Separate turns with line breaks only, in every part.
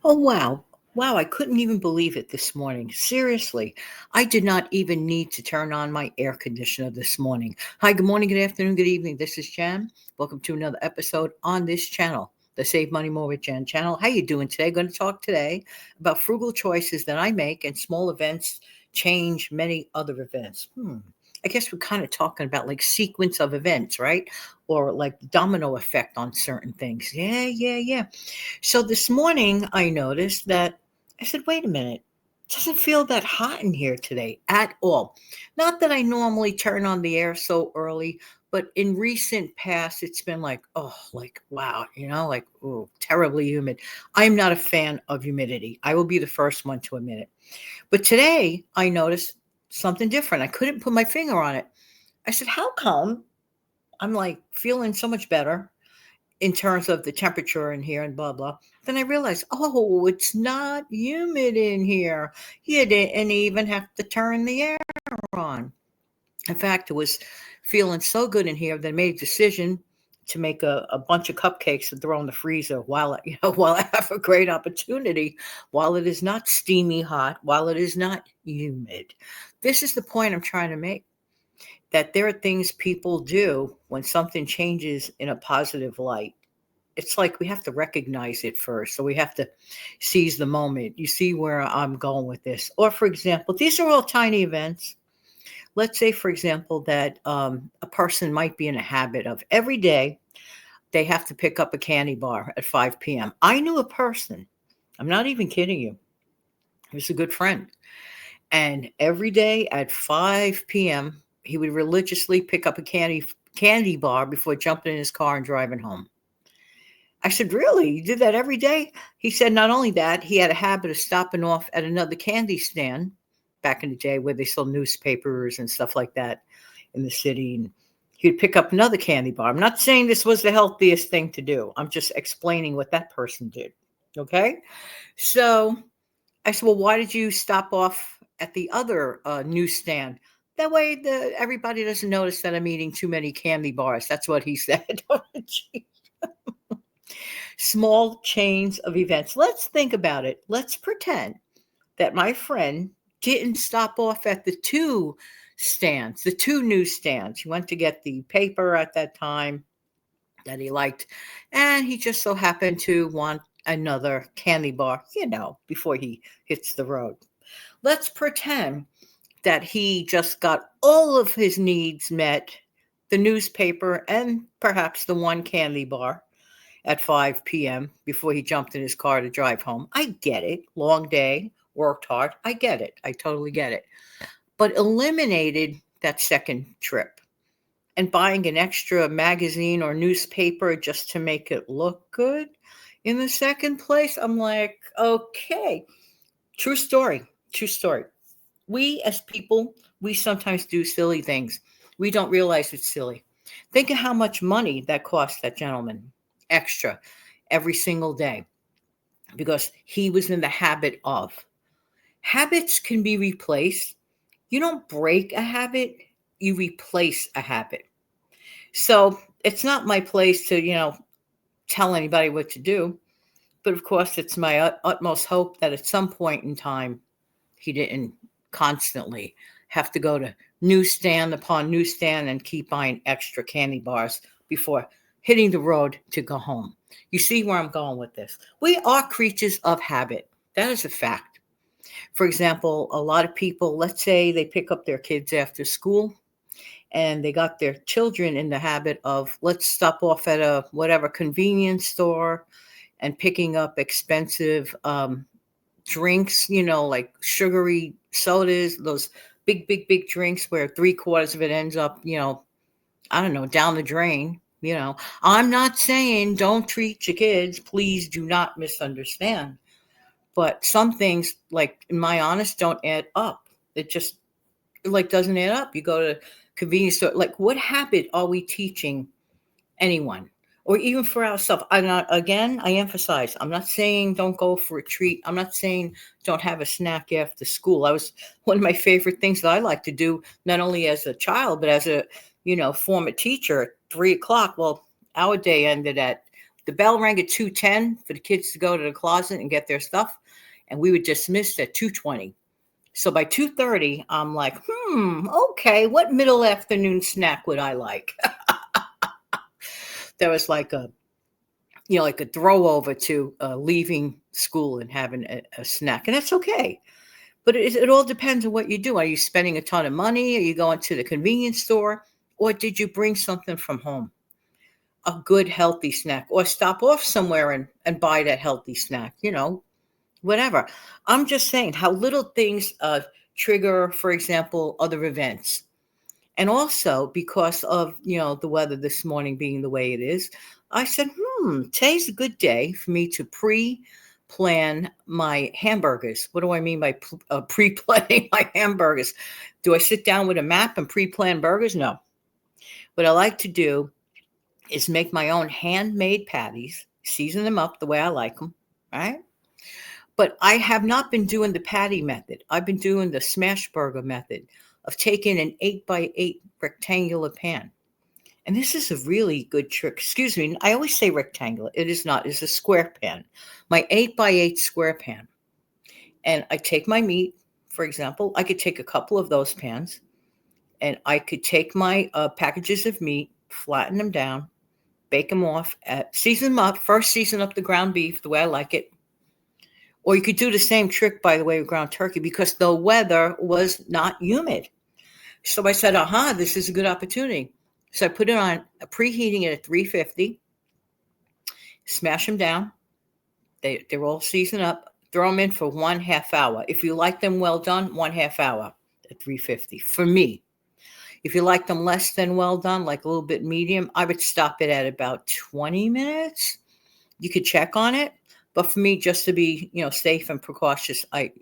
Oh, wow. Wow, I couldn't even believe it this morning. Seriously, I did not even need to turn on my air conditioner this morning. Hi, good morning, good afternoon, good evening. This is Jen. Welcome to another episode on this channel, the Save Money More with Jen channel. How you doing today? Going to talk today about frugal choices that I make and small events change many other events. I guess we're kind of talking about like sequence of events, right? Or like domino effect on certain things. Yeah. So this morning I noticed that I said, wait a minute, it doesn't feel that hot in here today at all. Not that I normally turn on the air so early, but in recent past, it's been like, oh, like, wow, like, oh, terribly humid. I'm not a fan of humidity. I will be the first one to admit it. But today I noticed something different. I couldn't put my finger on it. I said, how come I'm like feeling so much better in terms of the temperature in here and blah blah. Then I realized, oh, it's not humid in here. You didn't even have to turn the air on. In fact, it was feeling so good in here that I made a decision to make a bunch of cupcakes to throw in the freezer while while I have a great opportunity, while it is not steamy hot, while it is not humid. This is the point I'm trying to make, that there are things people do when something changes in a positive light. It's like we have to recognize it first. So we have to seize the moment. You see where I'm going with this. Or, for example, these are all tiny events. Let's say, for example, that a person might be in a habit of every day they have to pick up a candy bar at 5 p.m. I knew a person, I'm not even kidding you, he was a good friend. And every day at 5 p.m., he would religiously pick up a candy bar before jumping in his car and driving home. I said, really? You did that every day? He said, not only that, he had a habit of stopping off at another candy stand back in the day where they sold newspapers and stuff like that in the city. And he'd pick up another candy bar. I'm not saying this was the healthiest thing to do. I'm just explaining what that person did. Okay. So I said, well, why did you stop off at the other newsstand? That way everybody doesn't notice that I'm eating too many candy bars. That's what he said. Small chains of events. Let's think about it. Let's pretend that my friend didn't stop off at the two stands, the two newsstands. He went to get the paper at that time that he liked, and he just so happened to want another candy bar, before he hits the road. Let's pretend that he just got all of his needs met, the newspaper and perhaps the one candy bar at 5 p.m. before he jumped in his car to drive home. I get it. Long day, worked hard. I get it. I totally get it. But eliminated that second trip and buying an extra magazine or newspaper just to make it look good in the second place. I'm like, okay, true story. True story. We as people, we sometimes do silly things. We don't realize it's silly. Think of how much money that cost that gentleman extra every single day because he was in the habit of. Habits can be replaced. You don't break a habit, you replace a habit. So it's not my place to, tell anybody what to do. But of course, it's my utmost hope that at some point in time, he didn't constantly have to go to newsstand upon newsstand and keep buying extra candy bars before hitting the road to go home. You see where I'm going with this? We are creatures of habit. That is a fact. For example, a lot of people, let's say they pick up their kids after school and they got their children in the habit of, let's stop off at a whatever convenience store and picking up expensive drinks, like sugary sodas, those big drinks where 3/4 of it ends up, I don't know, down the drain. I'm not saying don't treat your kids. Please do not misunderstand. But some things, like in my honest, don't add up. It just like doesn't add up. You go to convenience store. Like, what habit are we teaching anyone? Or even for ourselves. I emphasize, I'm not saying don't go for a treat. I'm not saying don't have a snack after school. I was one of my favorite things that I like to do, not only as a child, but as a, former teacher at 3 o'clock. Well, our day ended at The bell rang at 2:10 for the kids to go to the closet and get their stuff, and we were dismissed at 2:20. So by 2:30, I'm like, okay, what middle afternoon snack would I like? There was like like a throw over to leaving school and having a snack, and that's okay. But it all depends on what you do. Are you spending a ton of money? Are you going to the convenience store? Or did you bring something from home? A good, healthy snack, or stop off somewhere and buy that healthy snack, whatever. I'm just saying how little things trigger, for example, other events. And also because of, the weather this morning being the way it is, I said, today's a good day for me to pre-plan my hamburgers. What do I mean by pre-planning my hamburgers? Do I sit down with a map and pre-plan burgers? No. What I like to do is make my own handmade patties, season them up the way I like them, right? But I have not been doing the patty method. I've been doing the smash burger method of taking an 8x8 rectangular pan. And this is a really good trick. Excuse me, I always say rectangular. It is not. It's a square pan. My 8x8 square pan. And I take my meat, for example. I could take a couple of those pans, and I could take my packages of meat, flatten them down, bake them off, season them up. First, season up the ground beef the way I like it. Or you could do the same trick, by the way, with ground turkey, because the weather was not humid. So I said, this is a good opportunity. So I put it on, preheating it at 350, smash them down. They're all seasoned up. Throw them in for 1/2 hour. If you like them well done, 1/2 hour at 350 for me. If you like them less than well done, like a little bit medium, I would stop it at about 20 minutes. You could check on it. But for me, just to be, safe and precautious, I,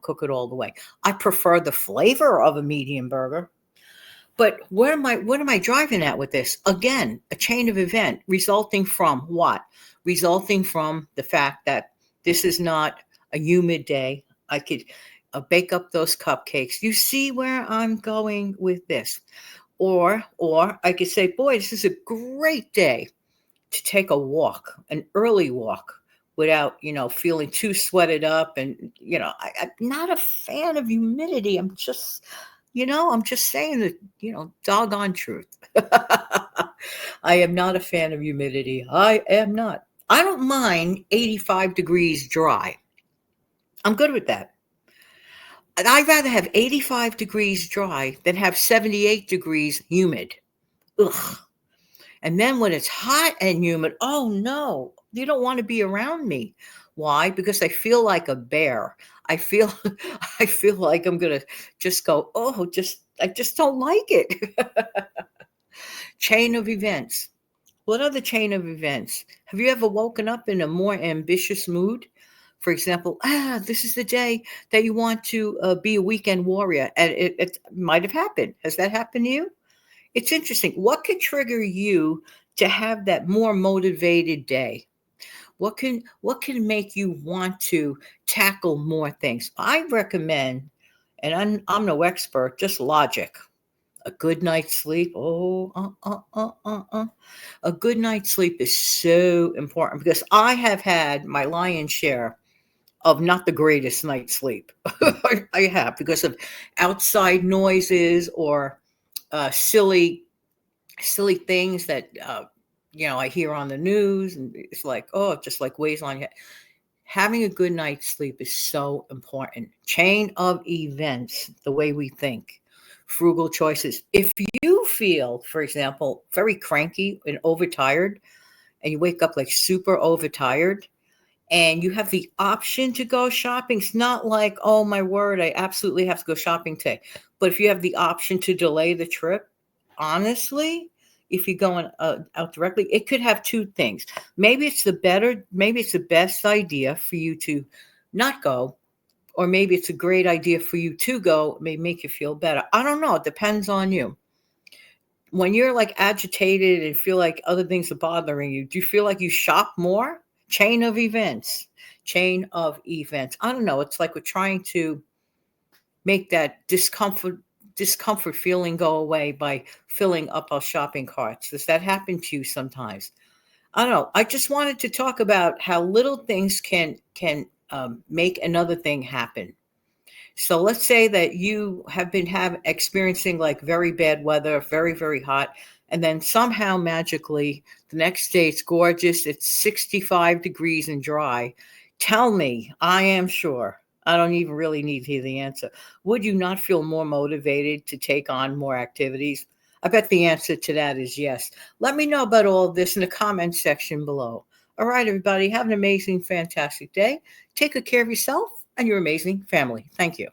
cook it all the way. I prefer the flavor of a medium burger. But what am I driving at with this? Again, a chain of event resulting from what? Resulting from the fact that this is not a humid day. I could bake up those cupcakes. You see where I'm going with this? Or I could say, boy, this is a great day to take a walk, an early walk, without, feeling too sweated up. And, I'm not a fan of humidity. I'm just saying the, doggone truth. I am not a fan of humidity. I am not. I don't mind 85 degrees dry. I'm good with that. I'd rather have 85 degrees dry than have 78 degrees humid. Ugh. And then when it's hot and humid, oh no, you don't want to be around me. Why? Because I feel like a bear. I feel like I'm gonna just go, I just don't like it. Chain of events. What are the chain of events? Have you ever woken up in a more ambitious mood? For example, this is the day that you want to be a weekend warrior. And it might have happened. Has that happened to you? It's interesting. What could trigger you to have that more motivated day? What can make you want to tackle more things? I recommend, and I'm no expert, just logic. A good night's sleep. A good night's sleep is so important because I have had my lion's share of not the greatest night's sleep. I have, because of outside noises or silly things that I hear on the news, and it's like, it just like weighs on you. Having a good night's sleep is so important. Chain of events, the way we think. Frugal choices. If you feel, for example, very cranky and overtired, and you wake up like super overtired, and you have the option to go shopping, it's not like, oh my word, I absolutely have to go shopping today. But if you have the option to delay the trip, honestly, if you're going out directly, it could have two things. Maybe it's the best idea for you to not go, or maybe it's a great idea for you to go, it may make you feel better. I don't know. It depends on you. When you're like agitated and feel like other things are bothering you, do you feel like you shop more? Chain of events. I don't know. It's like we're trying to make that discomfort feeling go away by filling up our shopping carts. Does that happen to you sometimes? I don't know. I just wanted to talk about how little things can make another thing happen. So let's say that you have been experiencing like very bad weather, very, very hot, and then somehow magically the next day it's gorgeous, it's 65 degrees and dry. Tell me, I am sure. I don't even really need to hear the answer. Would you not feel more motivated to take on more activities? I bet the answer to that is yes. Let me know about all of this in the comments section below. All right, everybody, have an amazing, fantastic day. Take good care of yourself and your amazing family. Thank you.